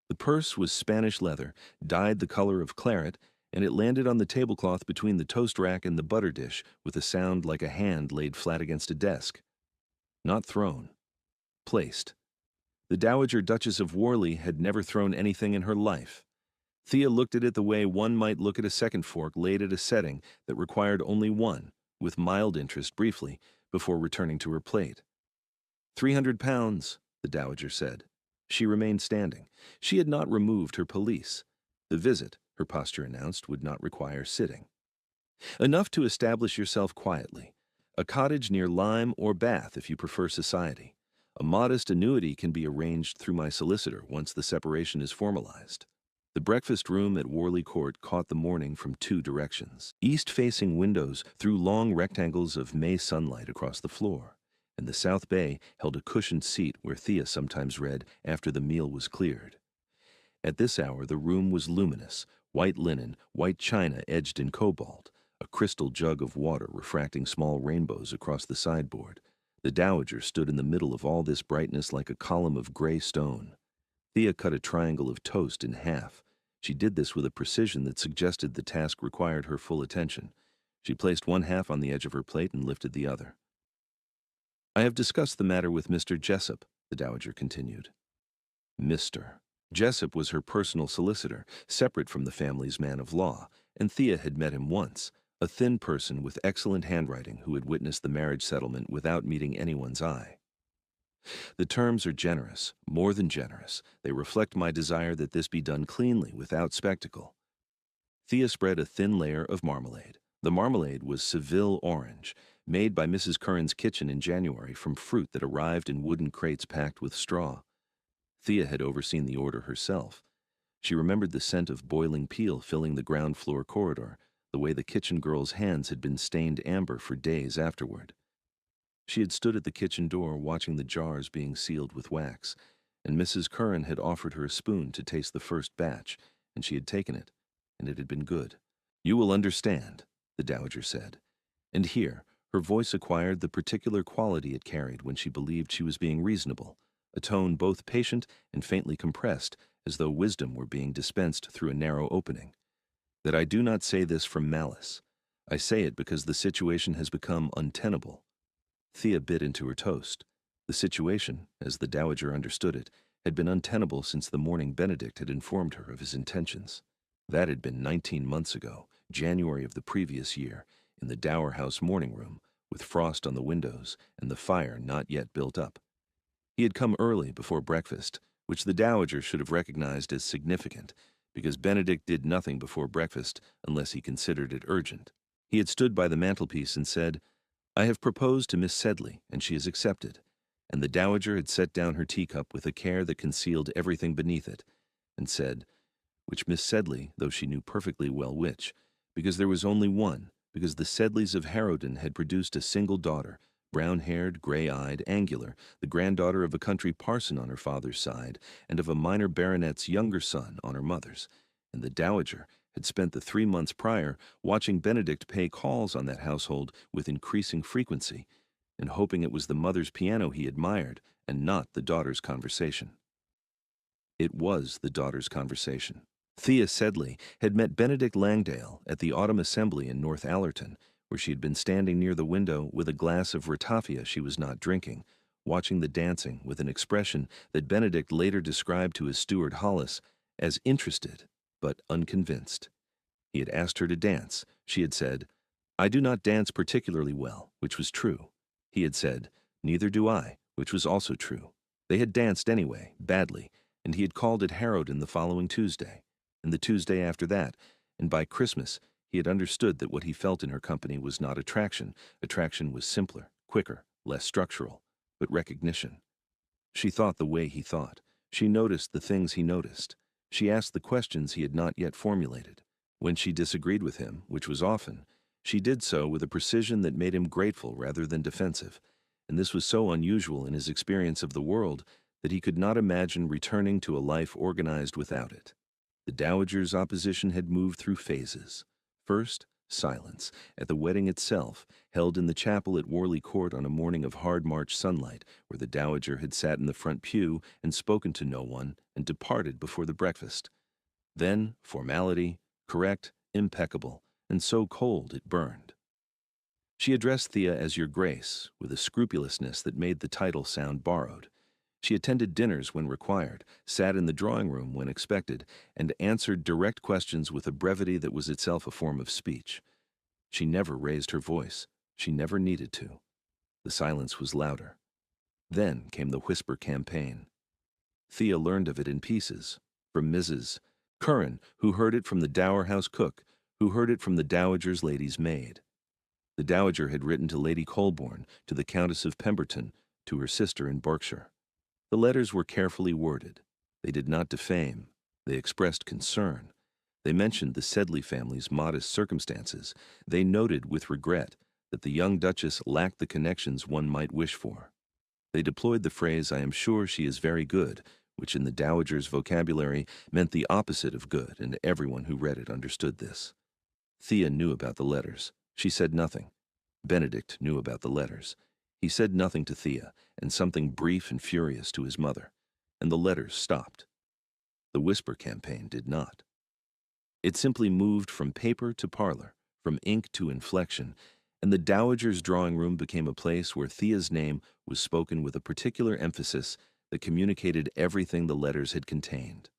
The purse was Spanish leather, dyed the color of claret, and it landed on the tablecloth between the toast rack and the butter dish with a sound like a hand laid flat against a desk. Not thrown. Placed. The Dowager Duchess of Worley had never thrown anything in her life. Thea looked at it the way one might look at a second fork laid at a setting that required only one, with mild interest briefly, before returning to her plate. 300 pounds, the Dowager said. She remained standing. She had not removed her pelisse. The visit, her posture announced, would not require sitting. Enough to establish yourself quietly. A cottage near Lyme or Bath if you prefer society. A modest annuity can be arranged through my solicitor once the separation is formalized. The breakfast room at Worley Court caught the morning from two directions. East-facing windows threw long rectangles of May sunlight across the floor, and the south bay held a cushioned seat where Thea sometimes read after the meal was cleared. At this hour the room was luminous, white linen, white china edged in cobalt, a crystal jug of water refracting small rainbows across the sideboard. The Dowager stood in the middle of all this brightness like a column of gray stone. Thea cut a triangle of toast in half. She did this with a precision that suggested the task required her full attention. She placed one half on the edge of her plate and lifted the other. "I have discussed the matter with Mr. Jessup," the Dowager continued. Mr. Jessup was her personal solicitor, separate from the family's man of law, and Thea had met him once, a thin person with excellent handwriting who had witnessed the marriage settlement without meeting anyone's eye. "The terms are generous, more than generous. They reflect my desire that this be done cleanly, without spectacle." Thea spread a thin layer of marmalade. The marmalade was Seville orange, made by Mrs. Curran's kitchen in January from fruit that arrived in wooden crates packed with straw. Thea had overseen the order herself. She remembered the scent of boiling peel filling the ground floor corridor, the way the kitchen girl's hands had been stained amber for days afterward. She had stood at the kitchen door watching the jars being sealed with wax, and Mrs. Curran had offered her a spoon to taste the first batch, and she had taken it, and it had been good. "You will understand," the Dowager said. And here, her voice acquired the particular quality it carried when she believed she was being reasonable, a tone both patient and faintly compressed, as though wisdom were being dispensed through a narrow opening. "That I do not say this from malice. I say it because the situation has become untenable." Thea bit into her toast. The situation, as the Dowager understood it, had been untenable since the morning Benedict had informed her of his intentions. That had been 19 months ago, January of the previous year, in the Dower House morning room, with frost on the windows and the fire not yet built up. He had come early before breakfast, which the Dowager should have recognized as significant, because Benedict did nothing before breakfast unless he considered it urgent. He had stood by the mantelpiece and said, "I have proposed to Miss Sedley, and she has accepted," and the Dowager had set down her teacup with a care that concealed everything beneath it, and said, which Miss Sedley, though she knew perfectly well which, because there was only one, because the Sedleys of Harrowden had produced a single daughter, brown-haired, gray-eyed, angular, the granddaughter of a country parson on her father's side, and of a minor baronet's younger son on her mother's, and the Dowager had spent the 3 months prior watching Benedict pay calls on that household with increasing frequency, and hoping it was the mother's piano he admired and not the daughter's conversation. It was the daughter's conversation. Thea Sedley had met Benedict Langdale at the autumn assembly in North Allerton, where she had been standing near the window with a glass of ratafia she was not drinking, watching the dancing with an expression that Benedict later described to his steward Hollis as interested but unconvinced. He had asked her to dance. She had said, "I do not dance particularly well," which was true. He had said, "Neither do I," which was also true. They had danced anyway, badly, and he had called at Harrowden the following Tuesday, and the Tuesday after that, and by Christmas he had understood that what he felt in her company was not attraction. Attraction was simpler, quicker, less structural, but recognition. She thought the way he thought. She noticed the things he noticed. She asked the questions he had not yet formulated. When she disagreed with him, which was often, she did so with a precision that made him grateful rather than defensive, and this was so unusual in his experience of the world that he could not imagine returning to a life organized without it. The Dowager's opposition had moved through phases. First, Silence. At the wedding itself, held in the chapel at Worley Court on a morning of hard March sunlight, where the dowager had sat in the front pew and spoken to no one and departed before the breakfast. Then formality, correct, impeccable, and so cold it burned. She addressed Thea as Your Grace, with a scrupulousness that made the title sound borrowed. She attended dinners when required, sat in the drawing room when expected, and answered direct questions with a brevity that was itself a form of speech. She never raised her voice. She never needed to. The silence was louder. Then came the whisper campaign. Thea learned of it in pieces, from Mrs. Curran, who heard it from the dower house cook, who heard it from the dowager's lady's maid. The dowager had written to Lady Colborne, to the Countess of Pemberton, to her sister in Berkshire. The letters were carefully worded. They did not defame. They expressed concern. They mentioned the Sedley family's modest circumstances. They noted with regret that the young Duchess lacked the connections one might wish for. They deployed the phrase, "I am sure she is very good," which in the dowager's vocabulary meant the opposite of good, and everyone who read it understood this. Thea knew about the letters. She said nothing. Benedict knew about the letters. He said nothing to Thea, and something brief and furious to his mother, and the letters stopped. The whisper campaign did not. It simply moved from paper to parlor, from ink to inflection, and the dowager's drawing room became a place where Thea's name was spoken with a particular emphasis that communicated everything the letters had contained.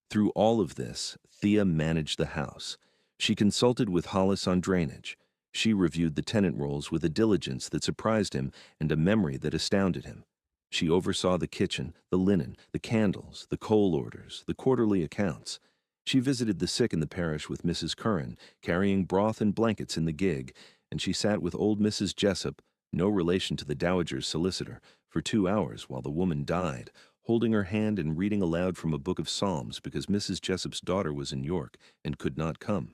Through all of this, Thea managed the house. She consulted with Hollis on drainage. She reviewed the tenant rolls with a diligence that surprised him and a memory that astounded him. She oversaw the kitchen, the linen, the candles, the coal orders, the quarterly accounts. She visited the sick in the parish with Mrs. Curran, carrying broth and blankets in the gig, and she sat with old Mrs. Jessup, no relation to the dowager's solicitor, for 2 hours while the woman died, holding her hand and reading aloud from a book of Psalms because Mrs. Jessup's daughter was in York and could not come.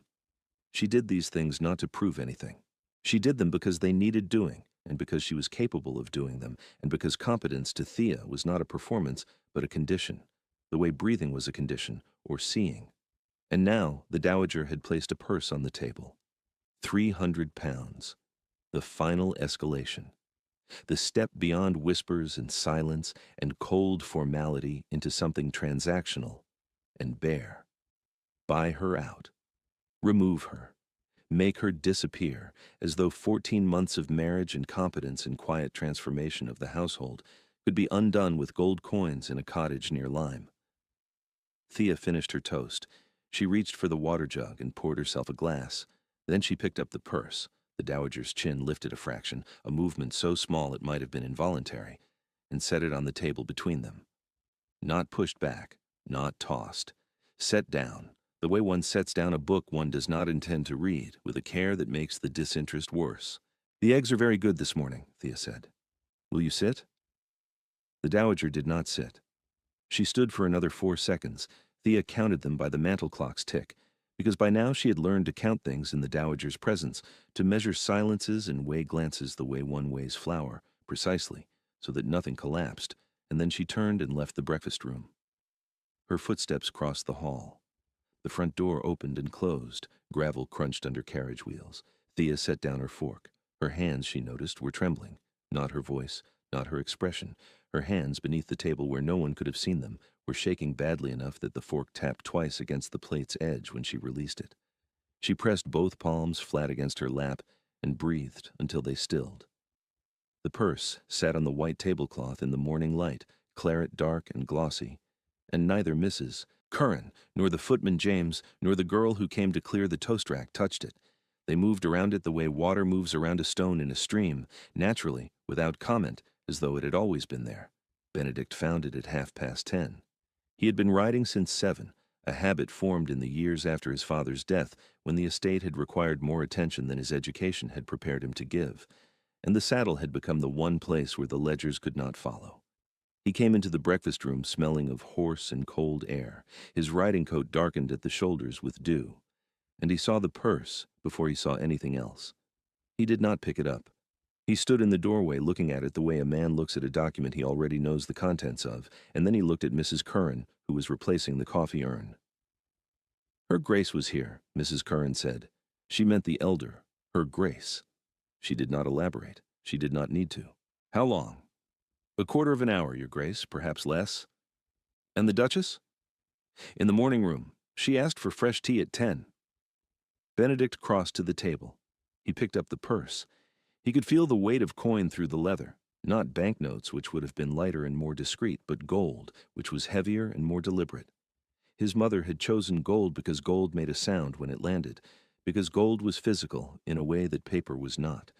She did these things not to prove anything. She did them because they needed doing, and because she was capable of doing them, and because competence to Thea was not a performance, but a condition, the way breathing was a condition, or seeing. And now the dowager had placed a purse on the table. £300. The final escalation. The step beyond whispers and silence and cold formality into something transactional and bare. Buy her out. Remove her. Make her disappear, as though 14 months of marriage and competence and quiet transformation of the household could be undone with gold coins in a cottage near Lyme. Thea finished her toast. She reached for the water jug and poured herself a glass. Then she picked up the purse. The dowager's chin lifted a fraction, a movement so small it might have been involuntary, and set it on the table between them. Not pushed back, not tossed. Set down, the way one sets down a book one does not intend to read, with a care that makes the disinterest worse. "The eggs are very good this morning," Thea said. "Will you sit?" The dowager did not sit. She stood for another 4 seconds. Thea counted them by the mantel clock's tick, because by now she had learned to count things in the dowager's presence, to measure silences and weigh glances the way one weighs flour, precisely, so that nothing collapsed, and then she turned and left the breakfast room. Her footsteps crossed the hall. The front door opened and closed. Gravel crunched under carriage wheels. Thea set down her fork. Her hands, she noticed, were trembling. Not her voice, not her expression. Her hands, beneath the table where no one could have seen them, were shaking badly enough that the fork tapped twice against the plate's edge when she released it. She pressed both palms flat against her lap and breathed until they stilled. The purse sat on the white tablecloth in the morning light, claret dark and glossy, and neither Mrs. Curran, nor the footman James, nor the girl who came to clear the toast rack touched it. They moved around it the way water moves around a stone in a stream, naturally, without comment, as though it had always been there. Benedict found it at 10:30. He had been riding since 7, a habit formed in the years after his father's death, when the estate had required more attention than his education had prepared him to give, and the saddle had become the one place where the ledgers could not follow. He came into the breakfast room smelling of hoarse and cold air, his riding coat darkened at the shoulders with dew, and he saw the purse before he saw anything else. He did not pick it up. He stood in the doorway looking at it the way a man looks at a document he already knows the contents of, and then he looked at Mrs. Curran, who was replacing the coffee urn. "Her Grace was here," Mrs. Curran said. She meant the elder, her Grace. She did not elaborate. She did not need to. How long? A quarter of an hour, Your Grace, perhaps less. And the Duchess? In the morning room. She asked for fresh tea at 10. Benedict crossed to the table. He picked up the purse. He could feel the weight of coin through the leather, not banknotes, which would have been lighter and more discreet, but gold, which was heavier and more deliberate. His mother had chosen gold because gold made a sound when it landed, because gold was physical in a way that paper was not,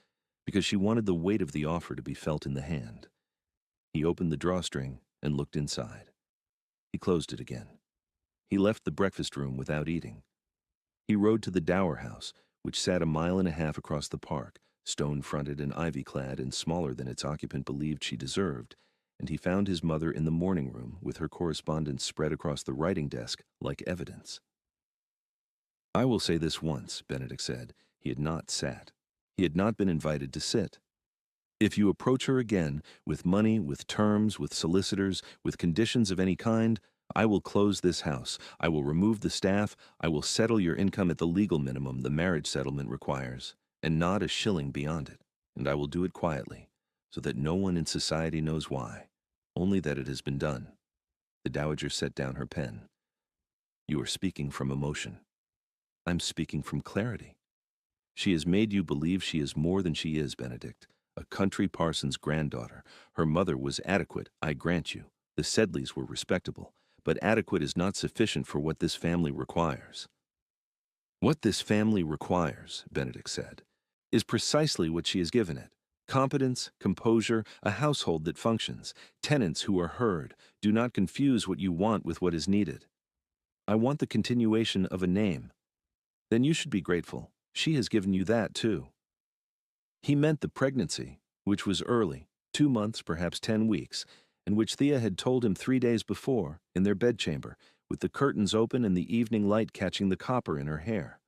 because she wanted the weight of the offer to be felt in the hand. He opened the drawstring and looked inside. He closed it again. He left the breakfast room without eating. He rode to the Dower House, which sat a mile and a half across the park, stone-fronted and ivy-clad and smaller than its occupant believed she deserved, and he found his mother in the morning room with her correspondence spread across the writing desk like evidence. I will say this once, Benedict said. He had not sat. He had not been invited to sit. If you approach her again, with money, with terms, with solicitors, with conditions of any kind, I will close this house. I will remove the staff. I will settle your income at the legal minimum the marriage settlement requires, and not a shilling beyond it. And I will do it quietly, so that no one in society knows why, only that it has been done. The Dowager set down her pen. You are speaking from emotion. I'm speaking from clarity. She has made you believe she is more than she is, Benedict. A country parson's granddaughter. Her mother was adequate, I grant you. The Sedleys were respectable, but adequate is not sufficient for what this family requires. What this family requires, Benedict said, is precisely what she has given it. Competence, composure, a household that functions, tenants who are heard. Do not confuse what you want with what is needed. I want the continuation of a name. Then you should be grateful. She has given you that, too. He meant the pregnancy, which was early, 2 months, perhaps 10 weeks, and which Thea had told him 3 days before, in their bedchamber, with the curtains open and the evening light catching the copper in her hair.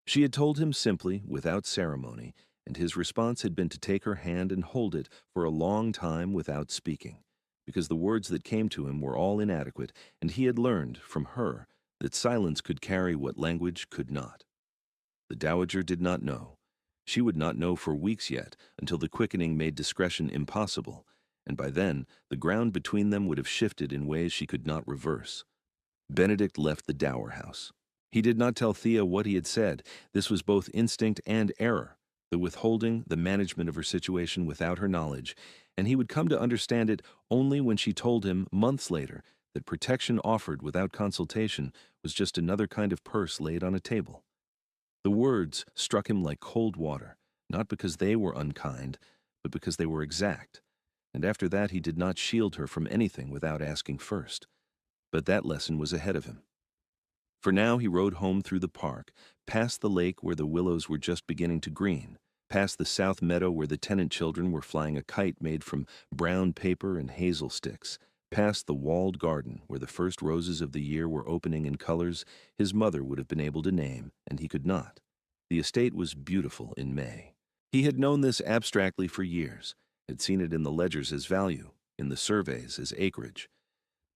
She had told him simply, without ceremony, and his response had been to take her hand and hold it for a long time without speaking, because the words that came to him were all inadequate, and he had learned, from her, that silence could carry what language could not. The Dowager did not know. She would not know for weeks yet, until the quickening made discretion impossible, and by then the ground between them would have shifted in ways she could not reverse. Benedict left the Dower House. He did not tell Thea what he had said. This was both instinct and error, the withholding, the management of her situation without her knowledge, and he would come to understand it only when she told him, months later, that protection offered without consultation was just another kind of purse laid on a table. The words struck him like cold water, not because they were unkind, but because they were exact, and after that he did not shield her from anything without asking first. But that lesson was ahead of him. For now he rode home through the park, past the lake where the willows were just beginning to green, past the south meadow where the tenant children were flying a kite made from brown paper and hazel sticks, past the walled garden where the first roses of the year were opening in colors his mother would have been able to name, and he could not. The estate was beautiful in May. He had known this abstractly for years, had seen it in the ledgers as value, in the surveys as acreage.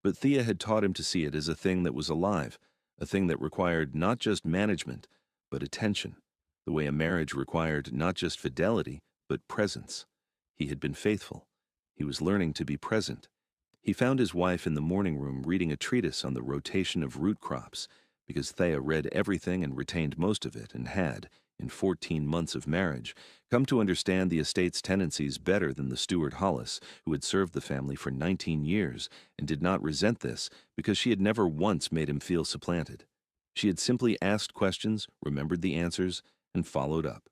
But Thea had taught him to see it as a thing that was alive, a thing that required not just management, but attention, the way a marriage required not just fidelity, but presence. He had been faithful. He was learning to be present. He found his wife in the morning room reading a treatise on the rotation of root crops, because Thea read everything and retained most of it and had, in 14 months of marriage, come to understand the estate's tendencies better than the steward Hollis, who had served the family for 19 years and did not resent this because she had never once made him feel supplanted. She had simply asked questions, remembered the answers, and followed up.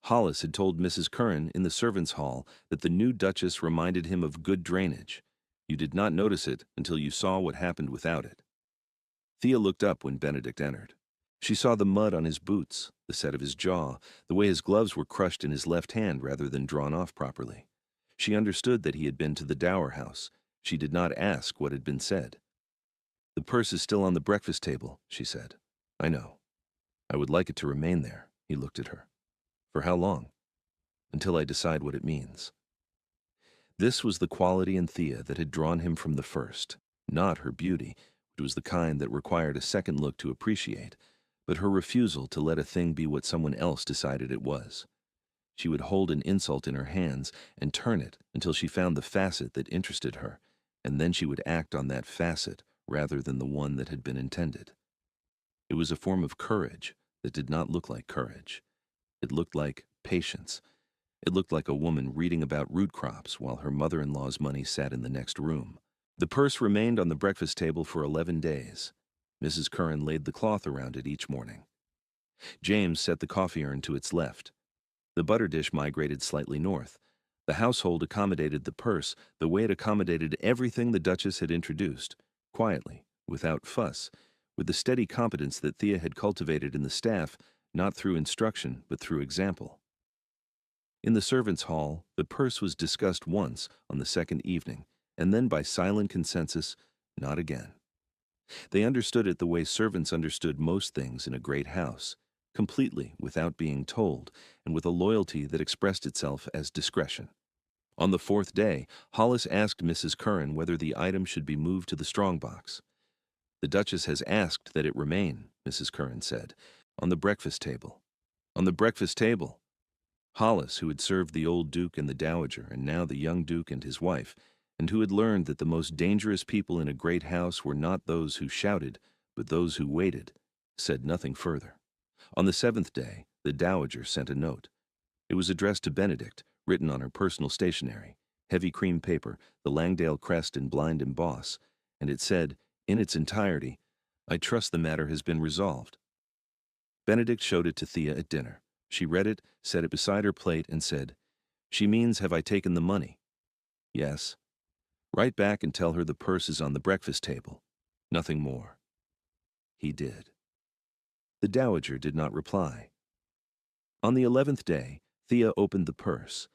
Hollis had told Mrs. Curran in the servants' hall that the new Duchess reminded him of good drainage. You did not notice it until you saw what happened without it. Thea looked up when Benedict entered. She saw the mud on his boots, the set of his jaw, the way his gloves were crushed in his left hand rather than drawn off properly. She understood that he had been to the Dower House. She did not ask what had been said. The purse is still on the breakfast table, she said. I know. I would like it to remain there. He looked at her. For how long? Until I decide what it means. This was the quality in Thea that had drawn him from the first, not her beauty, which was the kind that required a second look to appreciate, but her refusal to let a thing be what someone else decided it was. She would hold an insult in her hands and turn it until she found the facet that interested her, and then she would act on that facet rather than the one that had been intended. It was a form of courage that did not look like courage. It looked like patience. It looked like a woman reading about root crops while her mother-in-law's money sat in the next room. The purse remained on the breakfast table for 11 days. Mrs. Curran laid the cloth around it each morning. James set the coffee urn to its left. The butter dish migrated slightly north. The household accommodated the purse the way it accommodated everything the Duchess had introduced, quietly, without fuss, with the steady competence that Thea had cultivated in the staff, not through instruction but through example. In the servants' hall, the purse was discussed once on the second evening, and then by silent consensus, not again. They understood it the way servants understood most things in a great house, completely without being told, and with a loyalty that expressed itself as discretion. On the fourth day, Hollis asked Mrs. Curran whether the item should be moved to the strongbox. "The Duchess has asked that it remain," Mrs. Curran said, "on the breakfast table." On the breakfast table! Hollis, who had served the old Duke and the Dowager, and now the young Duke and his wife, and who had learned that the most dangerous people in a great house were not those who shouted, but those who waited, said nothing further. On the seventh day, the Dowager sent a note. It was addressed to Benedict, written on her personal stationery, heavy cream paper, the Langdale crest in blind emboss, and it said, in its entirety, "I trust the matter has been resolved." Benedict showed it to Thea at dinner. She read it, set it beside her plate, and said, "She means, have I taken the money?" "Yes." "Write back and tell her the purse is on the breakfast table. Nothing more." He did. The Dowager did not reply. On the 11th day, Thea opened the purse.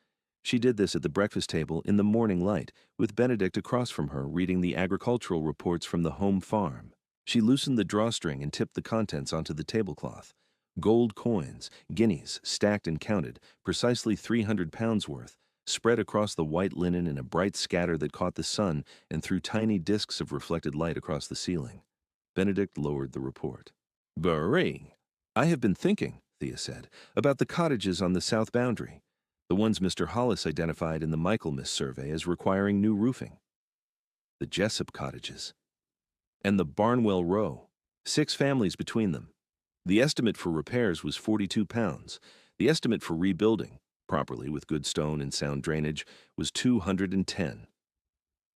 She did this at the breakfast table in the morning light, with Benedict across from her reading the agricultural reports from the home farm. She loosened the drawstring and tipped the contents onto the tablecloth. Gold coins, guineas, stacked and counted, precisely 300 pounds worth, spread across the white linen in a bright scatter that caught the sun and threw tiny discs of reflected light across the ceiling. Benedict lowered the report. "Bering! I have been thinking," Thea said, "about the cottages on the south boundary, the ones Mr. Hollis identified in the Michaelmas survey as requiring new roofing. The Jessup cottages. And the Barnwell Row. 6 families between them. The estimate for repairs was 42 pounds. The estimate for rebuilding, properly with good stone and sound drainage, was 210.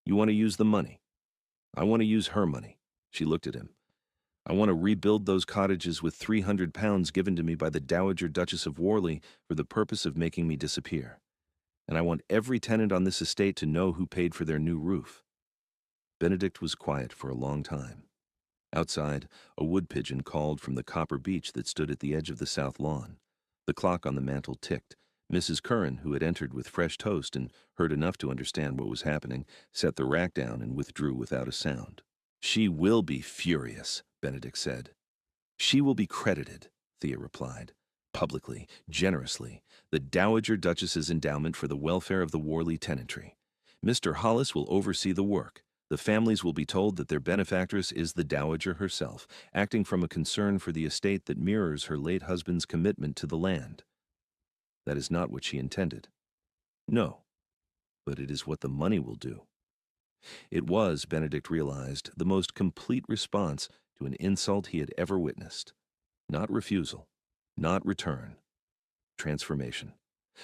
You want to use the money? I want to use her money." She looked at him. "I want to rebuild those cottages with 300 pounds given to me by the Dowager Duchess of Warley for the purpose of making me disappear. And I want every tenant on this estate to know who paid for their new roof." Benedict was quiet for a long time. Outside, a wood pigeon called from the copper beech that stood at the edge of the south lawn. The clock on the mantel ticked. Mrs. Curran, who had entered with fresh toast and heard enough to understand what was happening, set the rack down and withdrew without a sound. "She will be furious," Benedict said. "She will be credited," Thea replied. "Publicly, generously, the Dowager Duchess's endowment for the welfare of the Warley tenantry. Mr. Hollis will oversee the work. The families will be told that their benefactress is the Dowager herself, acting from a concern for the estate that mirrors her late husband's commitment to the land. That is not what she intended. No, but it is what the money will do." It was, Benedict realized, the most complete response to an insult he had ever witnessed. Not refusal, not return. Transformation.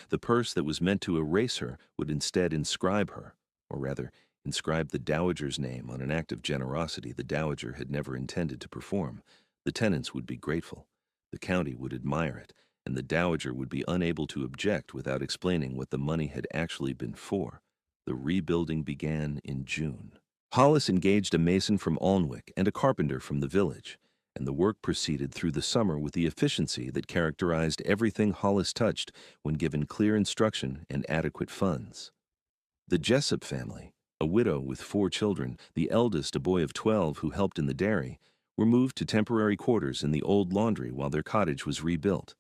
The purse that was meant to erase her would instead inscribe her, or rather, inscribe the Dowager's name on an act of generosity the Dowager had never intended to perform. The tenants would be grateful. The county would admire it, and the Dowager would be unable to object without explaining what the money had actually been for. The rebuilding began in June. Hollis engaged a mason from Alnwick and a carpenter from the village, and the work proceeded through the summer with the efficiency that characterized everything Hollis touched when given clear instruction and adequate funds. The Jessup family, a widow with 4 children, the eldest a boy of 12 who helped in the dairy, were moved to temporary quarters in the old laundry while their cottage was rebuilt.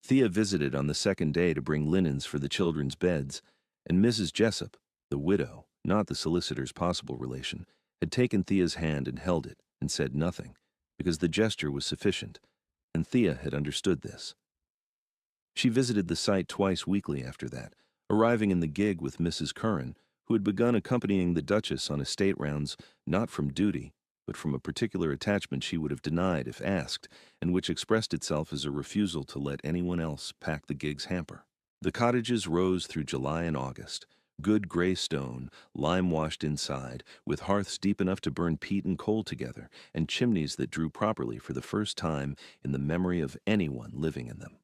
Thea visited on the second day to bring linens for the children's beds, and Mrs. Jessup, the widow, not the solicitor's possible relation, had taken Thea's hand and held it and said nothing, because the gesture was sufficient. and Thea had understood this. She visited the site twice weekly after that, arriving in the gig with Mrs. Curran, who had begun accompanying the Duchess on estate rounds not from duty, but from a particular attachment she would have denied if asked, and which expressed itself as a refusal to let anyone else pack the gig's hamper. The cottages rose through July and August, good gray stone, lime-washed inside, with hearths deep enough to burn peat and coal together, and chimneys that drew properly for the first time in the memory of anyone living in them.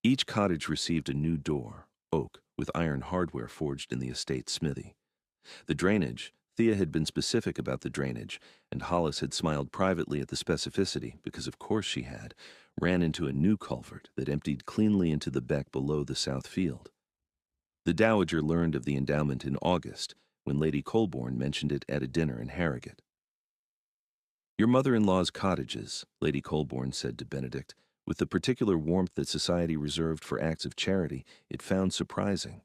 Each cottage received a new door, oak, with iron hardware forged in the estate smithy. The drainage, Thea had been specific about the drainage, and Hollis had smiled privately at the specificity, because of course she had, ran into a new culvert that emptied cleanly into the beck below the south field. The Dowager learned of the endowment in August, when Lady Colborne mentioned it at a dinner in Harrogate. "Your mother-in-law's cottages," Lady Colborne said to Benedict, with the particular warmth that society reserved for acts of charity, it found surprising.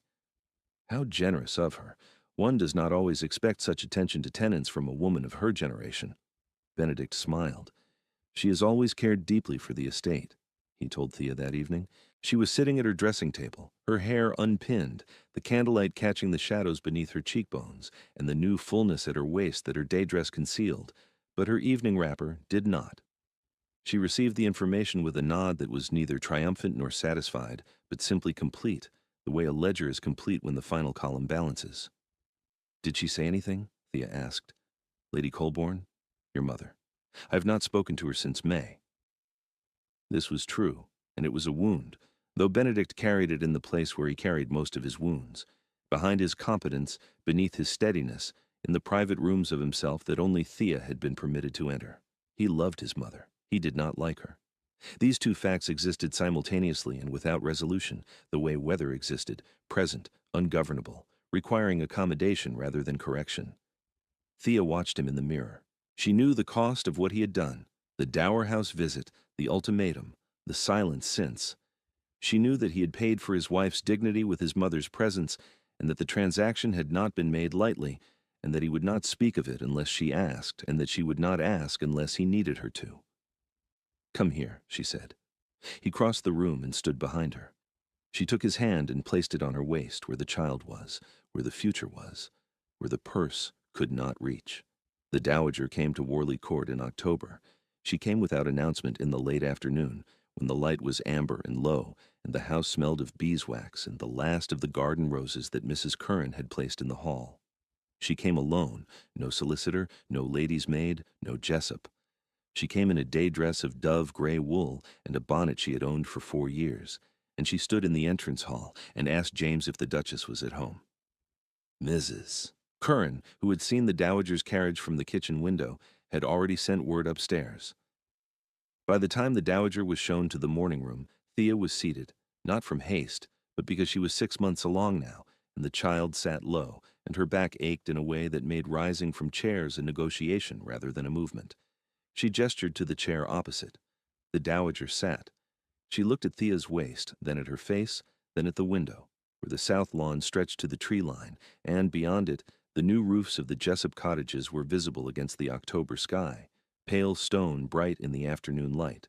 How generous of her. One does not always expect such attention to tenants from a woman of her generation. Benedict smiled. "She has always cared deeply for the estate," he told Thea that evening. She was sitting at her dressing table, her hair unpinned, the candlelight catching the shadows beneath her cheekbones, and the new fullness at her waist that her day dress concealed, but her evening wrapper did not. She received the information with a nod that was neither triumphant nor satisfied, but simply complete, the way a ledger is complete when the final column balances. "Did she say anything?" Thea asked. "Lady Colborne? Your mother. I have not spoken to her since May." This was true, and it was a wound, though Benedict carried it in the place where he carried most of his wounds, behind his competence, beneath his steadiness, in the private rooms of himself that only Thea had been permitted to enter. He loved his mother. He did not like her. These two facts existed simultaneously and without resolution, the way weather existed, present, ungovernable, requiring accommodation rather than correction. Thea watched him in the mirror. She knew the cost of what he had done, the Dower House visit, the ultimatum, the silence since. She knew that he had paid for his wife's dignity with his mother's presence, and that the transaction had not been made lightly, and that he would not speak of it unless she asked, and that she would not ask unless he needed her to. "Come here," she said. He crossed the room and stood behind her. She took his hand and placed it on her waist, where the child was, where the future was, where the purse could not reach. The Dowager came to Worley Court in October. She came without announcement in the late afternoon, when the light was amber and low, and the house smelled of beeswax and the last of the garden roses that Mrs. Curran had placed in the hall. She came alone, no solicitor, no lady's maid, no Jessup. She came in a day dress of dove gray wool and a bonnet she had owned for 4 years, and she stood in the entrance hall and asked James if the Duchess was at home. Mrs. Curran, who had seen the Dowager's carriage from the kitchen window, had already sent word upstairs. By the time the Dowager was shown to the morning room, Thea was seated, not from haste, but because she was 6 months along now, and the child sat low, and her back ached in a way that made rising from chairs a negotiation rather than a movement. She gestured to the chair opposite. The Dowager sat. She looked at Thea's waist, then at her face, then at the window, where the south lawn stretched to the tree line, and beyond it, the new roofs of the Jessup cottages were visible against the October sky, pale stone bright in the afternoon light.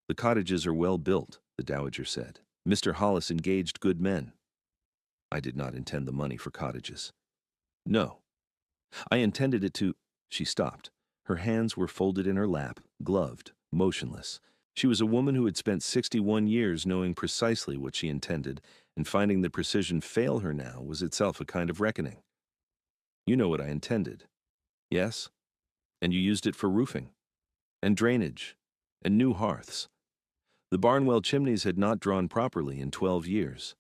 "The cottages are well built," the Dowager said. "Mr. Hollis engaged good men." "I did not intend the money for cottages." "No. I intended it to—" She stopped. Her hands were folded in her lap, gloved, motionless. She was a woman who had spent 61 years knowing precisely what she intended, and finding the precision fail her now was itself a kind of reckoning. "You know what I intended." "Yes? And you used it for roofing, and drainage, and new hearths. The Barnwell chimneys had not drawn properly in 12 years.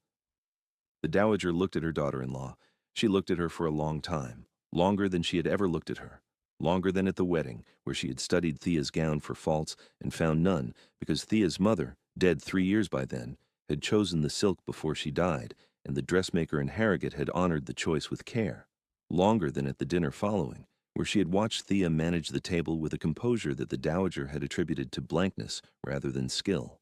The Dowager looked at her daughter-in-law. She looked at her for a long time, longer than she had ever looked at her, longer than at the wedding, where she had studied Thea's gown for faults and found none, because Thea's mother, dead 3 years by then, had chosen the silk before she died, and the dressmaker in Harrogate had honored the choice with care, longer than at the dinner following, where she had watched Thea manage the table with a composure that the Dowager had attributed to blankness rather than skill,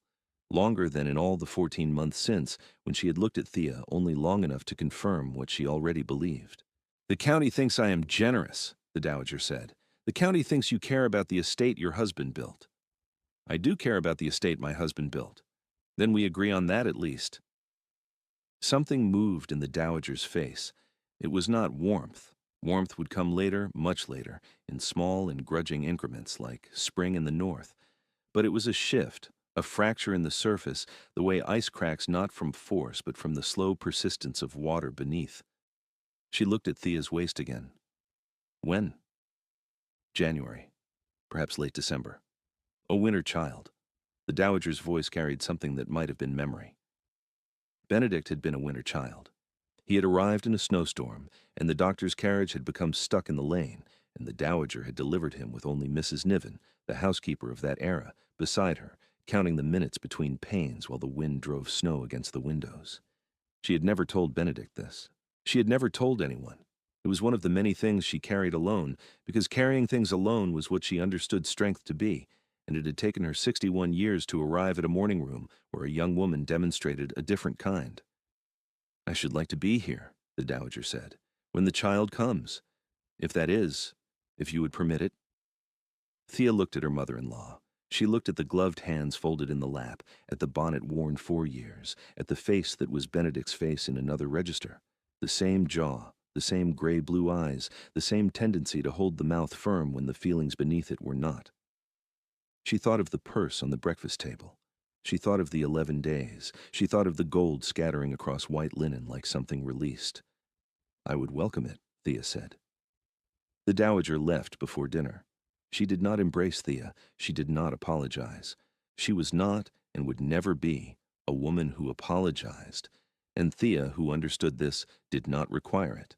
longer than in all the 14 months since, when she had looked at Thea only long enough to confirm what she already believed. "The county thinks I am generous," the Dowager said. "The county thinks you care about the estate your husband built." I do care about the estate my husband built. Then we agree on that at least. Something moved in the dowager's face. It was not warmth. Warmth would come later, much later, in small and grudging increments like spring in the north. But it was a shift, a fracture in the surface, the way ice cracks not from force but from the slow persistence of water beneath. She looked at Thea's waist again. When? January. Perhaps late December. A winter child. The dowager's voice carried something that might have been memory. Benedict had been a winter child. He had arrived in a snowstorm, and the doctor's carriage had become stuck in the lane, and the dowager had delivered him with only Mrs. Niven, the housekeeper of that era, beside her, counting the minutes between pains while the wind drove snow against the windows. She had never told Benedict this. She had never told anyone. It was one of the many things she carried alone, because carrying things alone was what she understood strength to be, and it had taken her 61 years to arrive at a morning room where a young woman demonstrated a different kind. I should like to be here, the dowager said, when the child comes. If you would permit it. Thea looked at her mother-in-law. She looked at the gloved hands folded in the lap, at the bonnet worn 4 years, at the face that was Benedict's face in another register. The same jaw, the same gray-blue eyes, the same tendency to hold the mouth firm when the feelings beneath it were not. She thought of the purse on the breakfast table. She thought of the 11 days. She thought of the gold scattering across white linen like something released. I would welcome it, Thea said. The dowager left before dinner. She did not embrace Thea. She did not apologize. She was not, and would never be, a woman who apologized, and Thea, who understood this, did not require it.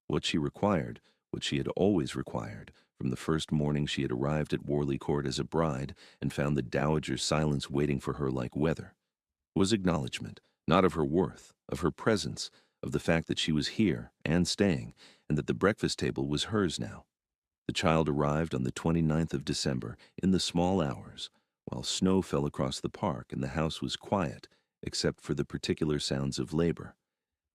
What she required, what she had always required, from the first morning she had arrived at Worley Court as a bride and found the dowager's silence waiting for her like weather, was acknowledgment, not of her worth, of her presence, of the fact that she was here and staying, and that the breakfast table was hers now. The child arrived on the 29th of December, in the small hours, while snow fell across the park and the house was quiet, except for the particular sounds of labor.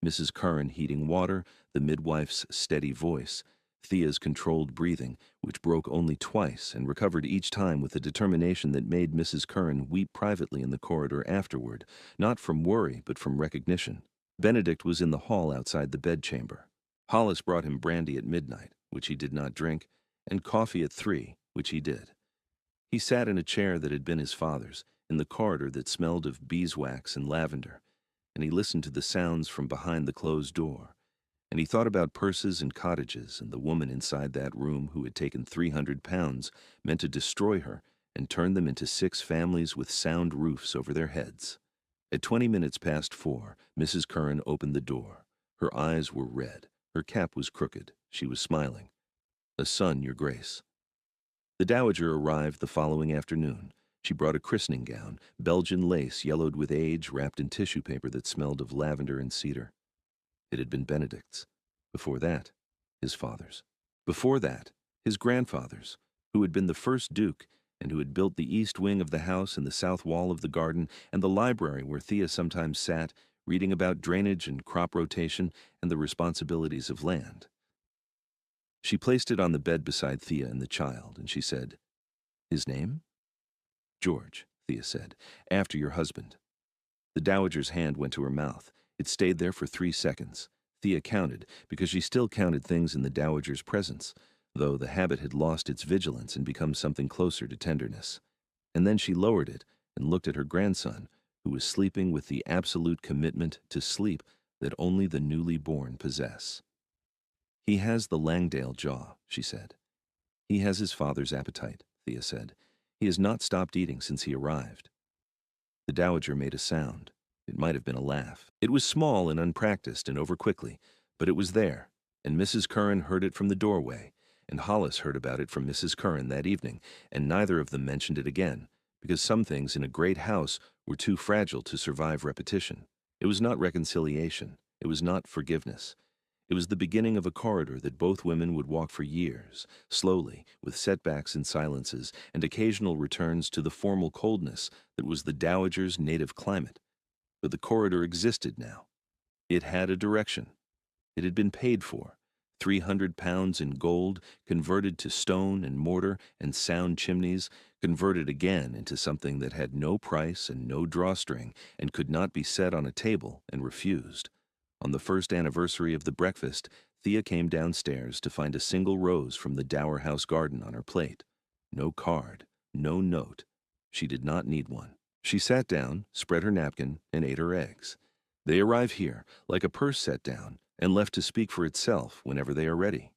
Mrs. Curran heating water, the midwife's steady voice, Thea's controlled breathing, which broke only twice and recovered each time with a determination that made Mrs. Curran weep privately in the corridor afterward, not from worry but from recognition. Benedict was in the hall outside the bedchamber. Hollis brought him brandy at midnight, which he did not drink, and coffee at 3, which he did. He sat in a chair that had been his father's, in the corridor that smelled of beeswax and lavender, and he listened to the sounds from behind the closed door. And he thought about purses and cottages and the woman inside that room who had taken 300 pounds, meant to destroy her, and turn them into 6 families with sound roofs over their heads. At 20 minutes past 4, Mrs. Curran opened the door. Her eyes were red. Her cap was crooked. She was smiling. "A son, Your Grace." The dowager arrived the following afternoon. She brought a christening gown, Belgian lace yellowed with age, wrapped in tissue paper that smelled of lavender and cedar. It had been Benedict's. Before that, his father's. Before that, his grandfather's, who had been the first duke and who had built the east wing of the house and the south wall of the garden and the library where Thea sometimes sat, reading about drainage and crop rotation and the responsibilities of land. She placed it on the bed beside Thea and the child, and she said, "His name?" "George," Thea said, "after your husband." The dowager's hand went to her mouth. It stayed there for 3 seconds. Thea counted, because she still counted things in the dowager's presence, though the habit had lost its vigilance and become something closer to tenderness. And then she lowered it and looked at her grandson, who was sleeping with the absolute commitment to sleep that only the newly born possess. "He has the Langdale jaw," she said. "He has his father's appetite," Thea said. "He has not stopped eating since he arrived." The dowager made a sound. It might have been a laugh. It was small and unpracticed and over quickly, but it was there, and Mrs. Curran heard it from the doorway, and Hollis heard about it from Mrs. Curran that evening, and neither of them mentioned it again, because some things in a great house were too fragile to survive repetition. It was not reconciliation. It was not forgiveness. It was the beginning of a corridor that both women would walk for years, slowly, with setbacks and silences, and occasional returns to the formal coldness that was the dowager's native climate. But the corridor existed now. It had a direction. It had been paid for. 300 pounds in gold, converted to stone and mortar and sound chimneys, converted again into something that had no price and no drawstring and could not be set on a table and refused. On the first anniversary of the breakfast, Thea came downstairs to find a single rose from the Dower House garden on her plate. No card, no note. She did not need one. She sat down, spread her napkin, and ate her eggs. They arrive here, like a purse set down, and left to speak for itself whenever they are ready.